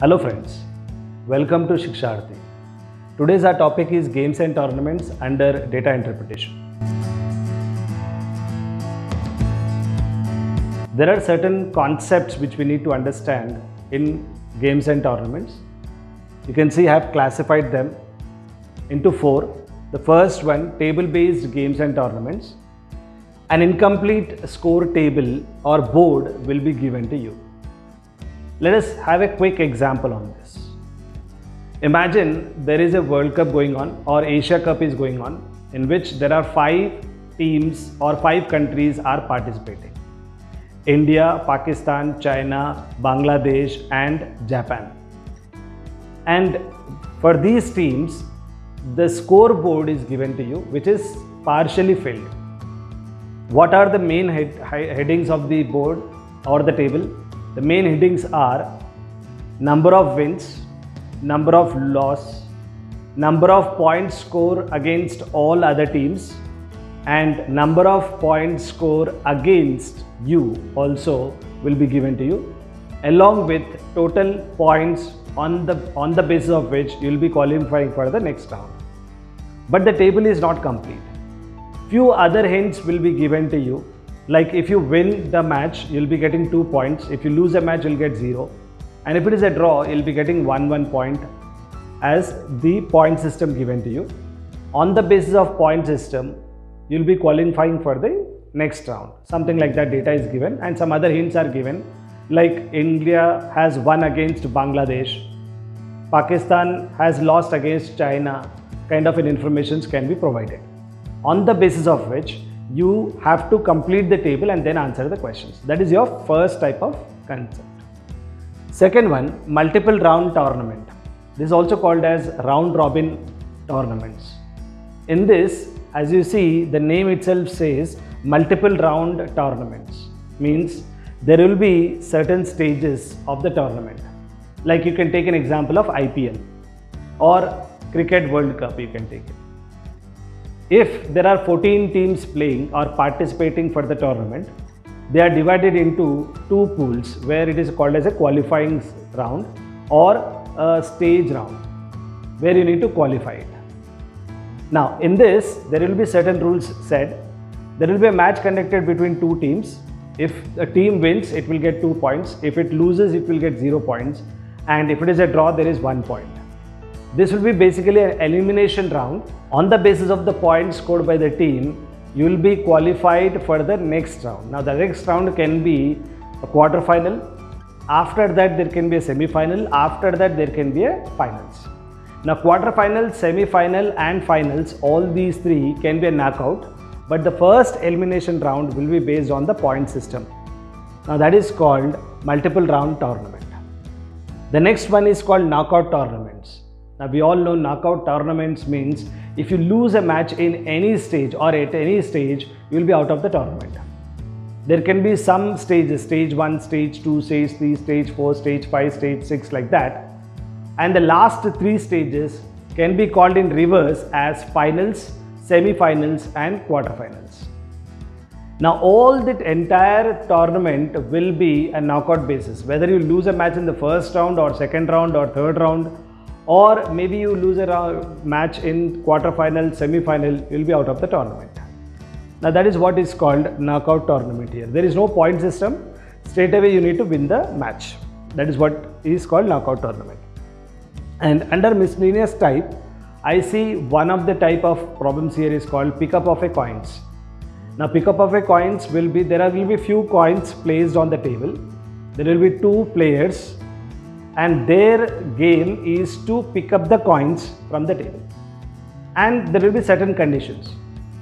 Hello friends, welcome to Shiksharthi. Today's our topic is games and tournaments under data interpretation. There are certain concepts which we need to understand in games and tournaments. You can see I have classified them into four. The first one, table-based games and tournaments. An incomplete score table or board will be given to you. Let us have a quick example on this. Imagine there is a World Cup going on or Asia Cup is going on in which there are 5 teams or 5 countries are participating. India, Pakistan, China, Bangladesh and Japan. And for these teams, the scoreboard is given to you which is partially filled. What are the main headings of the board or the table? The main headings are number of wins, number of loss, number of points scored against all other teams, and number of points scored against you also will be given to you, along with total points on the basis of which you will be qualifying for the next round. But the table is not complete. Few other hints will be given to you. Like if you win the match, you'll be getting 2 points. If you lose a match, you'll get 0. And if it is a draw, you'll be getting 1 point as the point system given to you. On the basis of point system, you'll be qualifying for the next round. Something like that data is given and some other hints are given. Like India has won against Bangladesh. Pakistan has lost against China. Kind of an information can be provided. On the basis of which you have to complete the table and then answer the questions. That is your first type of concept. Second one, multiple round tournament. This is also called as round robin tournaments. In this, as you see, the name itself says multiple round tournaments. Means there will be certain stages of the tournament. Like you can take an example of IPL or Cricket World Cup, you can take it. If there are 14 teams playing or participating for the tournament, they are divided into 2 pools where it is called as a qualifying round or a stage round where you need to qualify it. Now in this, there will be certain rules said. There will be a match conducted between 2 teams. If a team wins, it will get 2 points. If it loses, it will get 0 points. And if it is a draw, there is 1 point. This will be basically an elimination round. On the basis of the points scored by the team, you will be qualified for the next round. Now the next round can be a quarter final. After that there can be a semi-final. After that there can be a finals. Now quarter final, semi-final and finals, all these 3 can be a knockout. But the first elimination round will be based on the point system. Now that is called multiple round tournament. The next one is called knockout tournaments. Now we all know knockout tournaments means if you lose a match in any stage or at any stage, you will be out of the tournament. There can be some stages, stage 1, stage 2, stage 3, stage 4, stage 5, stage 6 like that. And the last 3 stages can be called in reverse as finals, semi-finals and quarterfinals. Now all the entire tournament will be a knockout basis. Whether you lose a match in the first round or second round or third round, or maybe you lose a match in quarter-final, semi-final, you will be out of the tournament. Now that is what is called knockout tournament here. There is no point system. Straight away you need to win the match. That is what is called knockout tournament. And under miscellaneous type, I see one of the type of problems here is called pickup of a coins. Now pickup of a coins will be, there will be few coins placed on the table. There will be 2 players. And their game is to pick up the coins from the table. And there will be certain conditions.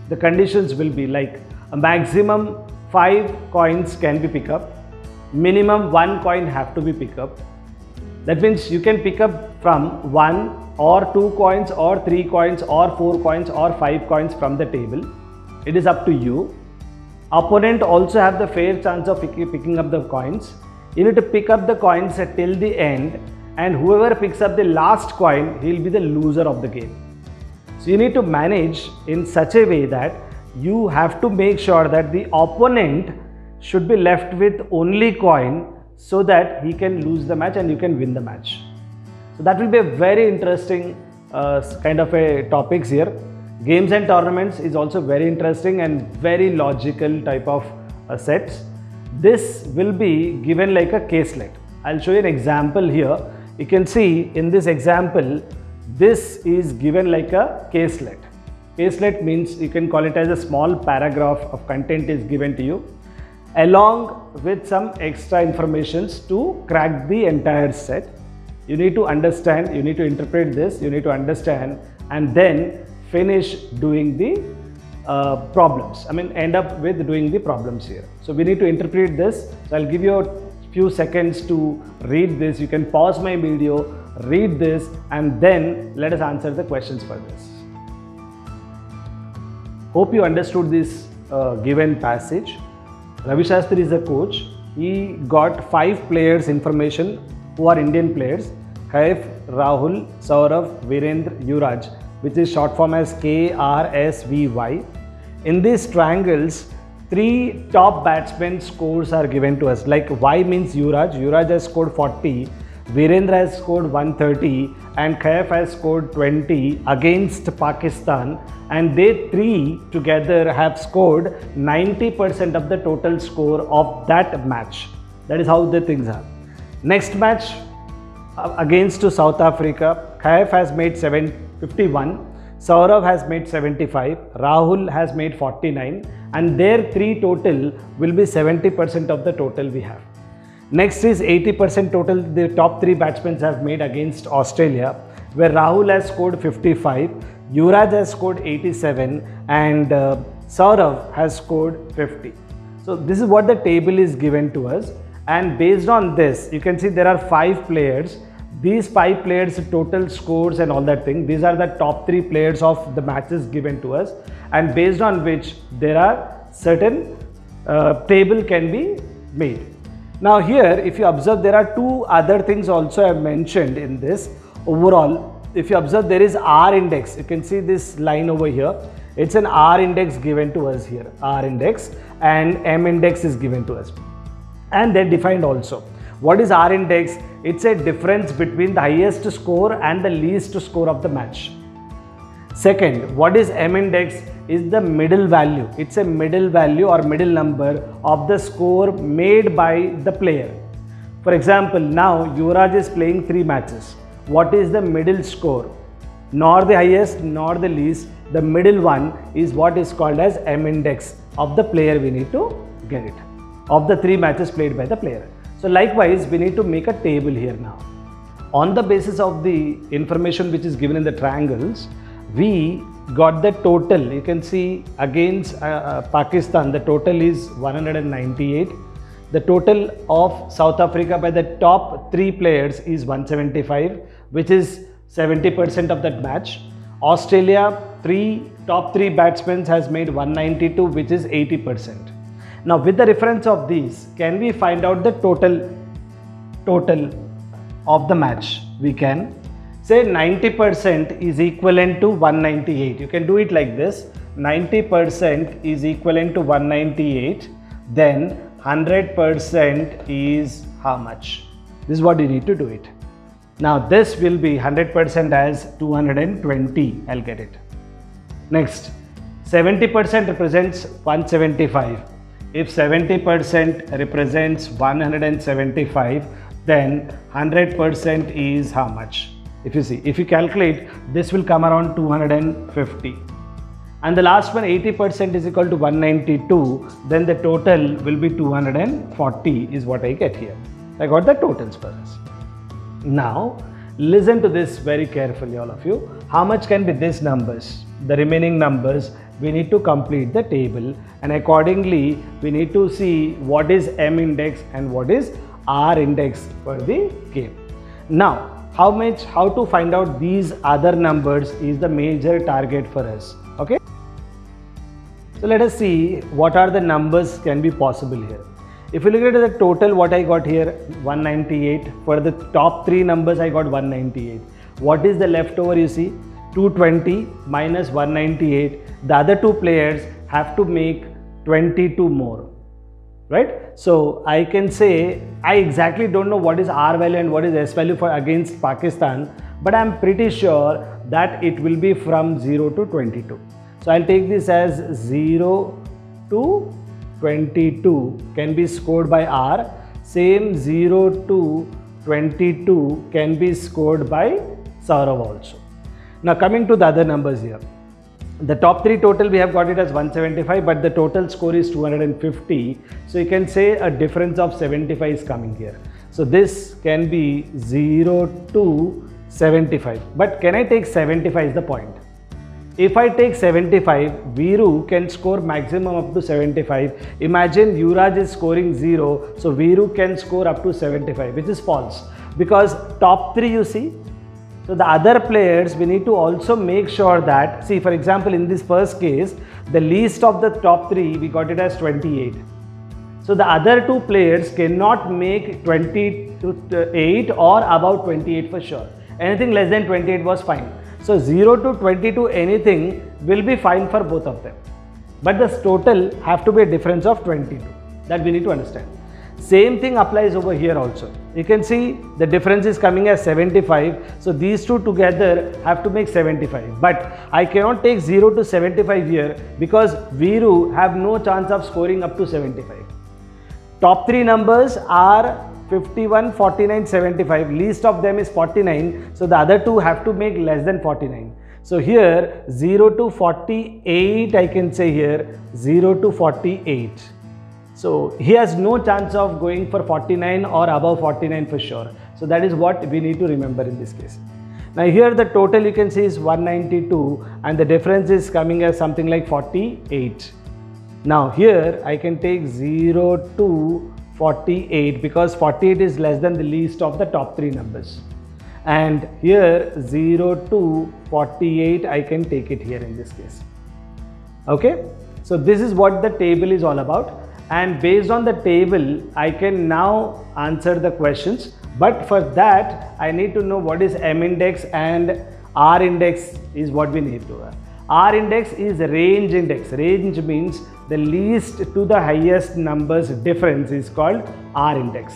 The conditions will be like a maximum 5 coins can be picked up. Minimum 1 coin have to be picked up. That means you can pick up from 1 or 2 coins or 3 coins or 4 coins or 5 coins from the table. It is up to you. Opponent also have the fair chance of picking up the coins. You need to pick up the coins till the end, and whoever picks up the last coin, he will be the loser of the game. So you need to manage in such a way that you have to make sure that the opponent should be left with only coin so that he can lose the match and you can win the match. So that will be a very interesting kind of a topics here. Games and tournaments is also very interesting and very logical type of sets. This will be given like a caselet. I'll show you an example here. You can see in this example, this is given like a caselet. Caselet means you can call it as a small paragraph of content is given to you along with some extra informations to crack the entire set. You need to understand, you need to interpret this, you need to understand and then finish doing the problems. I mean end up with doing the problems here. So we need to interpret this. So I'll give you a few seconds to read this. You can pause my video, read this and then let us answer the questions for this. Hope you understood this given passage. Ravi Shastri is a coach. He got 5 players information who are Indian players: Kaif, Rahul, Saurav, Virendra, Yuvraj, which is short form as KRSVY. In these triangles, 3 top batsmen scores are given to us. Like Y means Yuvraj. Yuvraj has scored 40. Virendra has scored 130 and Kaif has scored 20 against Pakistan, and they 3 together have scored 90% of the total score of that match. That is how the things are. Next match against South Africa, Kaif has made 51, Saurav has made 75, Rahul has made 49 and their 3 total will be 70% of the total we have. Next is 80% total the top 3 batsmen have made against Australia, where Rahul has scored 55, Yuvraj has scored 87 and Saurav has scored 50. So this is what the table is given to us, and based on this you can see there are 5 players. These 5 players total scores and all that thing, these are the top 3 players of the matches given to us, and based on which there are certain table can be made. Now here if you observe there are 2 other things also I have mentioned in this. Overall if you observe there is R index, you can see this line over here, it's an R index given to us here, R index, and M index is given to us and they're defined also. What is R index? It's a difference between the highest score and the least score of the match. Second, what is M index? Is the middle value. It's a middle value or middle number of the score made by the player. For example, now Yuvraj is playing 3 matches. What is the middle score? Nor the highest nor the least. The middle one is what is called as M index of the player. We need to get it of the 3 matches played by the player. So likewise we need to make a table here now. On the basis of the information which is given in the triangles, we got the total. You can see against Pakistan the total is 198. The total of South Africa by the top 3 players is 175, which is 70% of that match. Australia top 3 batsmen has made 192, which is 80%. Now with the reference of these, can we find out the total of the match? We can say 90% is equivalent to 198. You can do it like this: 90% is equivalent to 198, then 100% is how much? This is what you need to do it. Now this will be 100% as 220. I'll get it. Next, 70% represents 175. If 70% represents 175, then 100% is how much? If you see, if you calculate, this will come around 250. And the last one, 80% is equal to 192, then the total will be 240 is what I get here. I got the totals for us. Now, listen to this very carefully, all of you. How much can be these numbers? The remaining numbers, we need to complete the table, and accordingly, we need to see what is M index and what is R index for the game. Now, how to find out these other numbers is the major target for us. Okay. So let us see what are the numbers can be possible here. If you look at the total, what I got here, 198. For the top 3 numbers, I got 198. What is the leftover? You see, 220 minus 198. The other 2 players have to make 22 more, right? So I can say I exactly don't know what is R value and what is S value for against Pakistan, but I'm pretty sure that it will be from 0 to 22. So I'll take this as 0 to 22 can be scored by R. Same 0 to 22 can be scored by Saurav also. Now coming to the other numbers here. The top 3 total we have got it as 175, but the total score is 250. So you can say a difference of 75 is coming here. So this can be 0 to 75. But can I take 75 is the point. If I take 75, Viru can score maximum up to 75. Imagine Yuvraj is scoring 0. So Viru can score up to 75, which is false. Because top 3 you see. So the other players, we need to also make sure that, see for example in this first case, the least of the top 3 we got it as 28. So the other 2 players cannot make 28 or above 28 for sure. Anything less than 28 was fine. So 0 to 22 anything will be fine for both of them. But the total have to be a difference of 22. That we need to understand. Same thing applies over here also. You can see the difference is coming as 75. So these two together have to make 75. But I cannot take 0 to 75 here because Viru have no chance of scoring up to 75. Top 3 numbers are 51, 49, 75. Least of them is 49. So the other 2 have to make less than 49. So here 0 to 48 I can say here 0 to 48. So he has no chance of going for 49 or above 49 for sure. So that is what we need to remember in this case. Now here the total you can see is 192 and the difference is coming as something like 48. Now here I can take 0 to 48 because 48 is less than the least of the top 3 numbers. And here 0 to 48 I can take it here in this case. Okay. So this is what the table is all about. And based on the table, I can now answer the questions. But for that, I need to know what is M index and R index is what we need to. R index is range index. Range means the least to the highest numbers difference is called R index.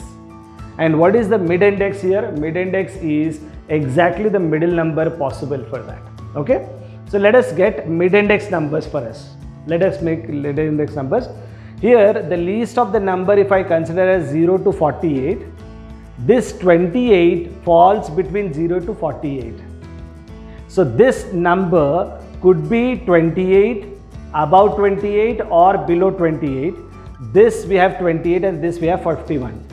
And what is the mid index here? Mid index is exactly the middle number possible for that. Okay. So let us get mid index numbers for us. Let us make mid index numbers. Here the least of the number if I consider as 0 to 48, this 28 falls between 0 to 48. So this number could be 28, above 28 or below 28. This we have 28 and this we have 51.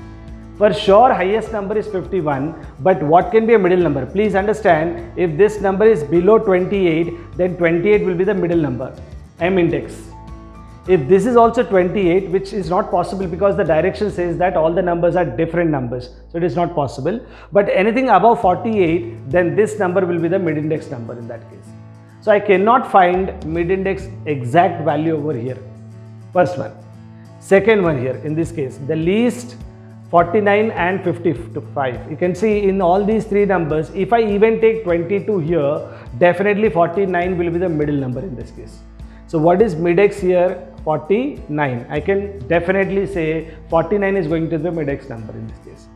For sure highest number is 51, but what can be a middle number? Please understand, if this number is below 28, then 28 will be the middle number, M index. If this is also 28, which is not possible because the direction says that all the numbers are different numbers. So it is not possible. But anything above 48, then this number will be the mid index number in that case. So I cannot find mid index exact value over here. First one. Second one here in this case, the least 49 and 55. You can see in all these 3 numbers, if I even take 22 here, definitely 49 will be the middle number in this case. So what is mid-x here? 49. I can definitely say 49 is going to be the mid-x number in this case.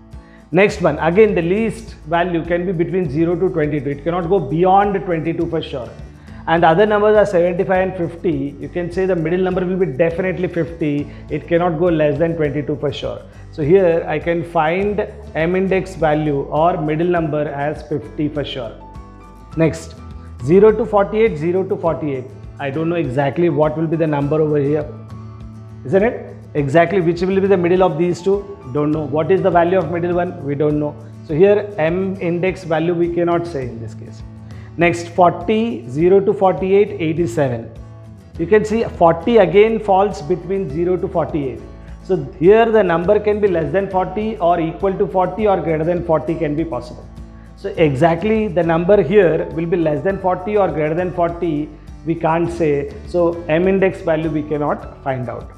Next one, again the least value can be between 0 to 22. It cannot go beyond 22 for sure. And other numbers are 75 and 50. You can say the middle number will be definitely 50. It cannot go less than 22 for sure. So here I can find M index value or middle number as 50 for sure. Next, 0 to 48, 0 to 48. I don't know exactly what will be the number over here, isn't it? Exactly which will be the middle of these two, don't know. What is the value of middle one? We don't know. So here M index value we cannot say in this case. Next 40, 0 to 48, 87. You can see 40 again falls between 0 to 48. So here the number can be less than 40 or equal to 40 or greater than 40 can be possible. So exactly the number here will be less than 40 or greater than 40. We can't say. So M index value we cannot find out.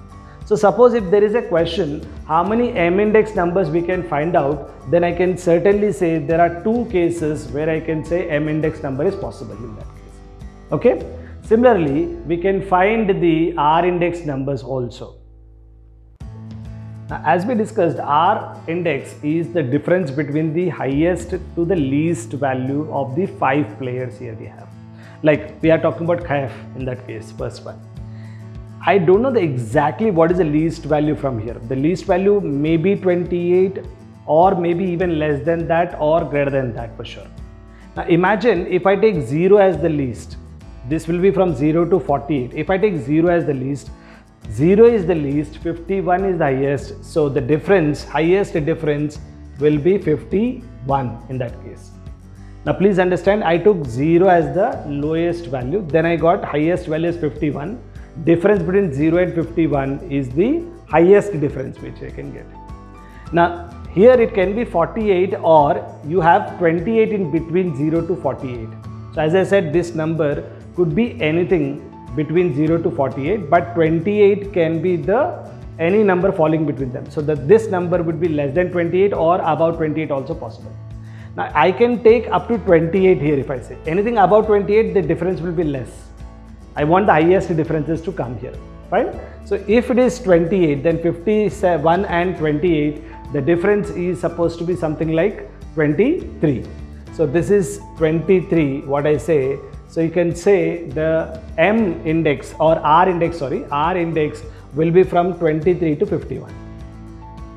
So suppose if there is a question how many M index numbers we can find out, then I can certainly say there are 2 cases where I can say M index number is possible in that case. Okay. Similarly, we can find the R index numbers also. Now, as we discussed, R index is the difference between the highest to the least value of the 5 players here we have. Like we are talking about Khaif in that case, first one. I don't know exactly what is the least value from here. The least value may be 28 or maybe even less than that or greater than that for sure. Now imagine if I take 0 as the least, this will be from 0 to 48. If I take 0 as the least, 0 is the least, 51 is the highest. So the difference, highest difference will be 51 in that case. Now please understand, I took 0 as the lowest value, then I got highest value is 51. Difference between 0 and 51 is the highest difference which I can get. Now here it can be 48 or you have 28 in between 0 to 48. So as I said, this number could be anything between 0 to 48, but 28 can be any number falling between them. So this number would be less than 28 or above 28 also possible. Now I can take up to 28 here if I say. Anything above 28, the difference will be less. I want the highest differences to come here, fine? So if it is 28, then 51 and 28, the difference is supposed to be something like 23. So this is 23, what I say. So you can say the M index or R index will be from 23 to 51.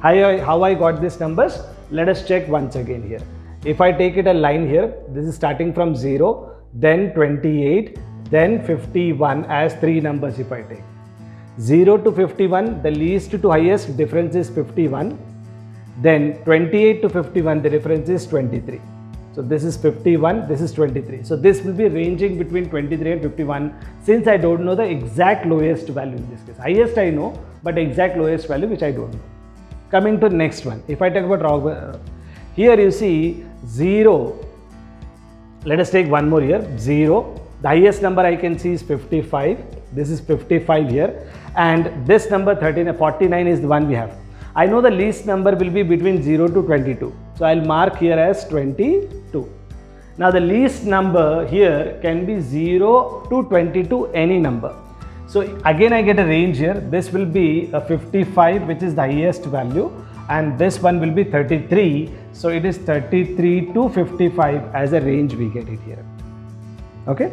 How I got these numbers? Let us check once again here. If I take it a line here, this is starting from 0, then 28, then 51 as 3 numbers if I take. 0 to 51, the least to highest difference is 51. Then 28 to 51, the difference is 23. So this is 51, this is 23. So this will be ranging between 23 and 51 since I don't know the exact lowest value in this case. Highest I know, but exact lowest value which I don't know. Coming to next one. If I talk about here you see 0. Let us take one more here, 0. The highest number I can see is 55. This is 55 here. And this number 49 is the one we have. I know the least number will be between 0 to 22. So I'll mark here as 22. Now the least number here can be 0 to 22, any number. So again I get a range here. This will be a 55, which is the highest value. And this one will be 33. So it is 33 to 55 as a range we get it here. Okay.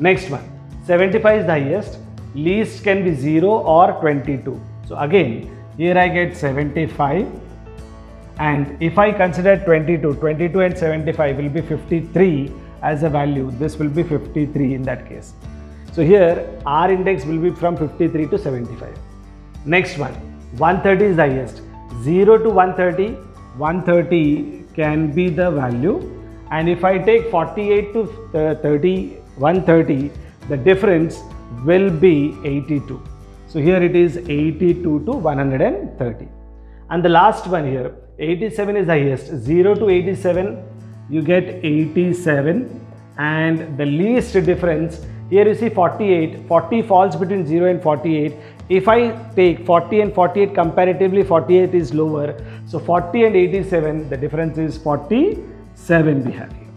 Next one. 75 is the highest. Least can be 0 or 22. So again, here I get 75. And if I consider 22 and 75 will be 53 as a value. This will be 53 in that case. So here R index will be from 53 to 75. Next one. 130 is the highest. 0 to 130. 130 can be the value. And if I take 48 to 130, the difference will be 82. So here it is 82 to 130. And the last one here, 87 is the highest. 0 to 87, you get 87. And the least difference, here you see 48. 40 falls between 0 and 48. If I take 40 and 48, comparatively 48 is lower. So 40 and 87, the difference is 47 we have here.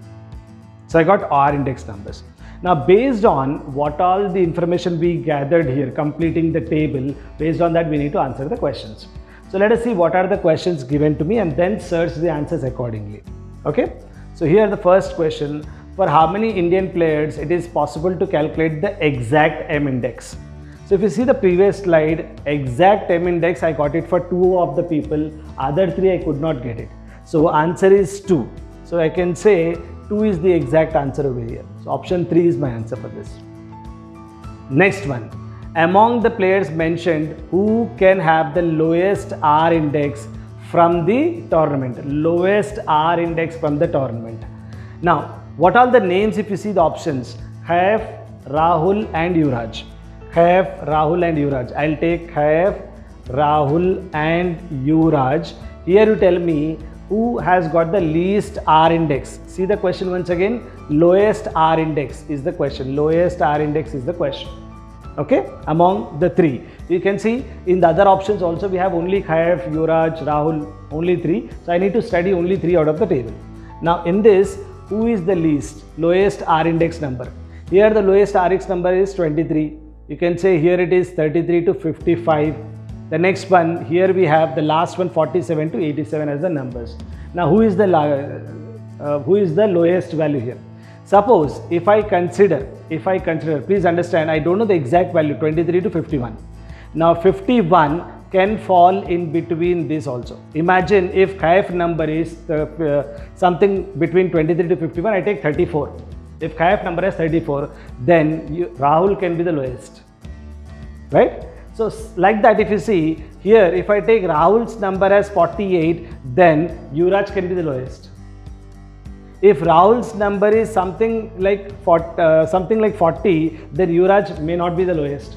So I got R index numbers. Now based on what all the information we gathered here, completing the table, based on that we need to answer the questions. So let us see what are the questions given to me and then search the answers accordingly. Okay. So here the first question, for how many Indian players it is possible to calculate the exact M index? So if you see the previous slide, exact M index I got it for 2 of the people, other 3 I could not get it. So answer is 2. So I can say 2 is the exact answer over here. So option 3 is my answer for this. Next one. Among the players mentioned, who can have the lowest R index from the tournament? Lowest R index from the tournament. Now, what are the names if you see the options? Khaif, Rahul and Yuvraj. Khaif, Rahul and Yuvraj. I'll take Khaif, Rahul and Yuvraj. Here you tell me who has got the least R index. See the question once again. Lowest R index is the question. Lowest R index is the question. Okay, among the 3. You can see in the other options also we have only Khaif, Yuvraj, Rahul, only 3. So I need to study only 3 out of the table. Now in this, who is the least, lowest R index number? Here the lowest R index number is 23. You can say here it is 33 to 55. The next one, here we have the last one 47 to 87 as the numbers. Now who is the lowest value here? Suppose if I consider, please understand, I don't know the exact value, 23 to 51. Now 51 can fall in between this also. Imagine if Khaif number is something between 23 to 51, I take 34. If Khaif number is 34, then Rahul can be the lowest, right? So like that, if you see here, if I take Rahul's number as 48, then Yuvraj can be the lowest. If Rahul's number is something like 40, then Yuvraj may not be the lowest.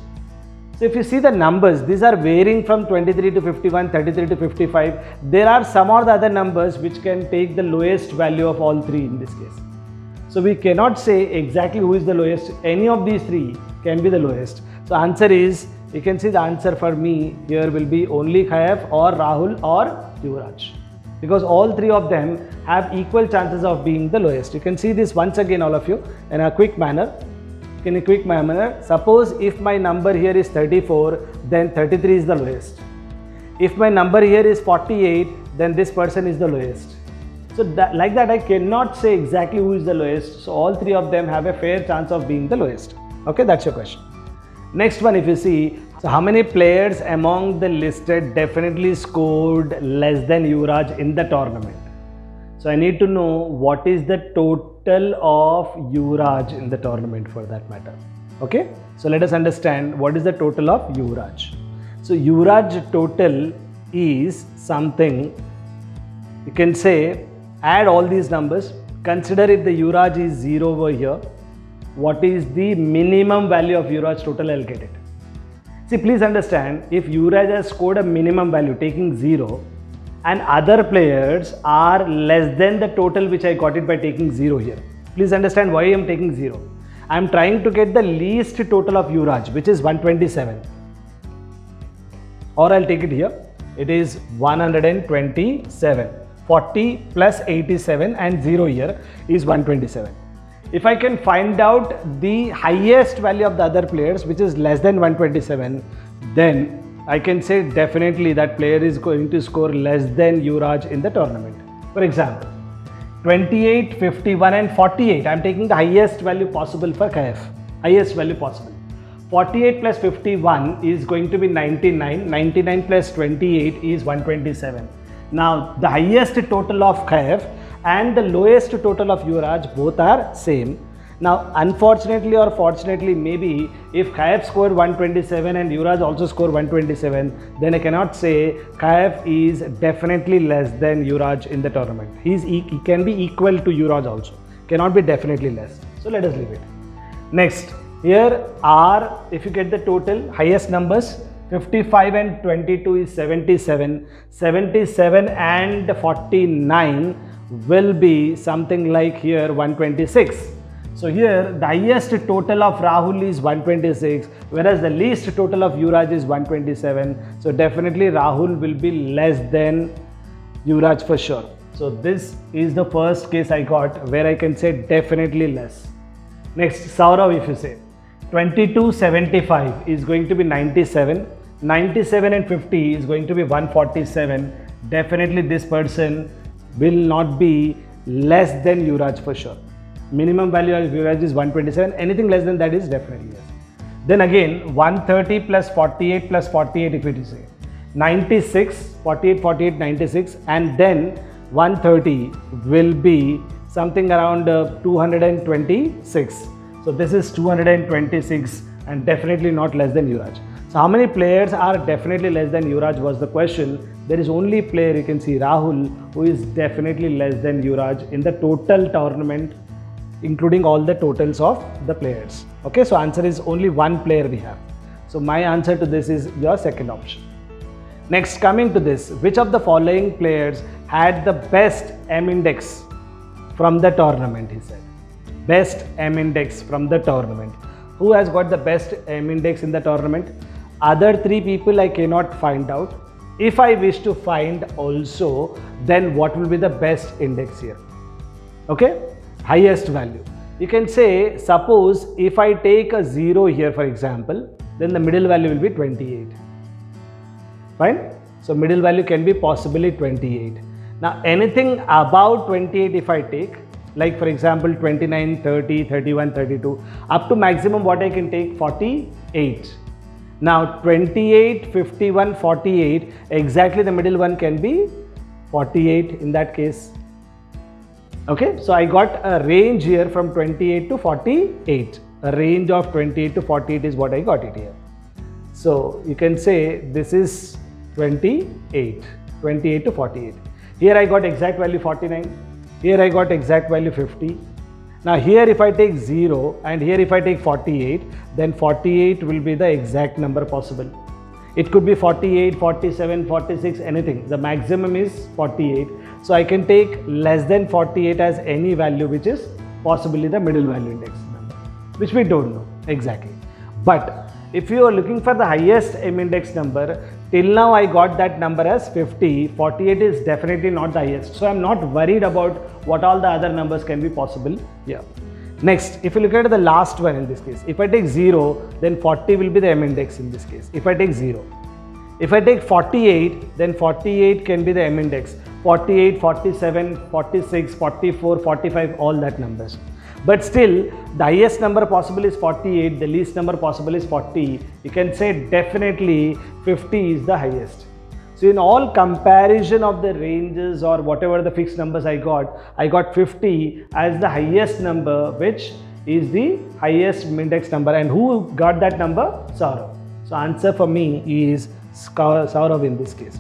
So if you see the numbers, these are varying from 23 to 51, 33 to 55. There are some or the other numbers which can take the lowest value of all three in this case. So we cannot say exactly who is the lowest. Any of these three can be the lowest. So answer is, you can see the answer for me here will be only Khaif or Rahul or Yuvraj, because all three of them have equal chances of being the lowest. You can see this once again, all of you, in a quick manner. Suppose if my number here is 34, then 33 is the lowest. If my number here is 48, then this person is the lowest. So like that, I cannot say exactly who is the lowest. So all three of them have a fair chance of being the lowest. Okay, that's your question. Next one, if you see, so how many players among the listed definitely scored less than Yuvraj in the tournament? So I need to know what is the total of Yuvraj in the tournament for that matter. Okay, so let us understand what is the total of Yuvraj. So Yuvraj total is something, you can say, add all these numbers, consider if the Yuvraj is 0 over here. What is the minimum value of Yuvraj total? I'll get it. See, please understand, if Yuvraj has scored a minimum value taking 0 and other players are less than the total which I got it by taking 0 here. Please understand why I am taking 0. I am trying to get the least total of Yuvraj, which is 127. Or I'll take it here. It is 127. 40 plus 87 and 0 here is 127. If I can find out the highest value of the other players, which is less than 127, then I can say definitely that player is going to score less than Yuvraj in the tournament. For example, 28, 51 and 48. I am taking the highest value possible for Khaif. Highest value possible. 48 plus 51 is going to be 99. 99 plus 28 is 127. Now the highest total of Khaif and the lowest total of Yuvraj both are same. Now unfortunately or fortunately, maybe if Khaif scored 127 and Yuvraj also scored 127, then I cannot say Khaif is definitely less than Yuvraj in the tournament. He can be equal to Yuvraj also, cannot be definitely less. So let us leave it. Next, here are, if you get the total highest numbers, 55 and 22 is 77. 77 and 49 will be something like here 126. So here the highest total of Rahul is 126, whereas the least total of Yuvraj is 127. So definitely Rahul will be less than Yuvraj for sure. So this is the first case I got where I can say definitely less. Next, Saurav, if you say 2275 is going to be 97. 97 and 50 is going to be 147. Definitely this person will not be less than Yuvraj for sure. Minimum value of Yuvraj is 127. Anything less than that is definitely yes. Then again 130 plus 48 plus 48, if it is 96, 48, 48, 96, and then 130 will be something around 226. So this is 226 and definitely not less than Yuvraj. So how many players are definitely less than Yuvraj was the question. There is only player, you can see Rahul, who is definitely less than Yuvraj in the total tournament, including all the totals of the players. Okay, so answer is only one player we have. So my answer to this is your second option. Next, coming to this, which of the following players had the best M index from the tournament, he said. Best M index from the tournament. Who has got the best M index in the tournament? Other three people I cannot find out. If I wish to find also, then what will be the best index here? Okay, highest value. You can say, suppose if I take a 0 here for example, then the middle value will be 28. Fine. So middle value can be possibly 28. Now anything above 28 if I take, like for example 29, 30, 31, 32, up to maximum what I can take, 48. Now 28, 51, 48, exactly the middle one can be 48 in that case. Okay, so I got a range here from 28 to 48. A range of 28 to 48 is what I got it here. So you can say this is 28 to 48. Here I got exact value 49. Here I got exact value 50. Now here if I take 0 and here if I take 48, then 48 will be the exact number possible. It could be 48, 47, 46, anything. The maximum is 48. So I can take less than 48 as any value which is possibly the middle value index number, which we don't know exactly. But if you are looking for the highest M index number, till now I got that number as 50, 48 is definitely not the highest. So I'm not worried about what all the other numbers can be possible here. Next, if you look at the last one in this case, if I take 0, then 40 will be the M index in this case. If I take 0. If I take 48, then 48 can be the M index. 48, 47, 46, 44, 45, all that numbers. But still, the highest number possible is 48, the least number possible is 40. You can say definitely 50 is the highest. So in all comparison of the ranges or whatever the fixed numbers I got 50 as the highest number, which is the highest index number. And who got that number? Saurav. So answer for me is Saurav in this case.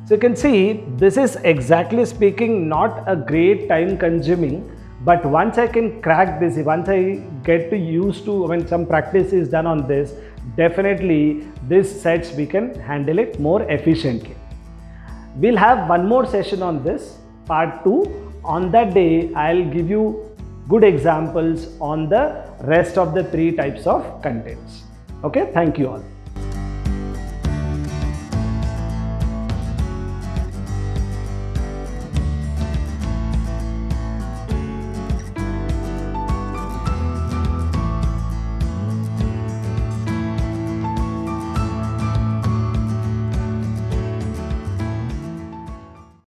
So you can see this is exactly speaking not a great time consuming, but once I can crack this, once I get to used to, when some practice is done on this, definitely this sets we can handle it more efficiently. We'll have one more session on this, part 2. On that day, I'll give you good examples on the rest of the 3 types of contents. Okay, thank you all.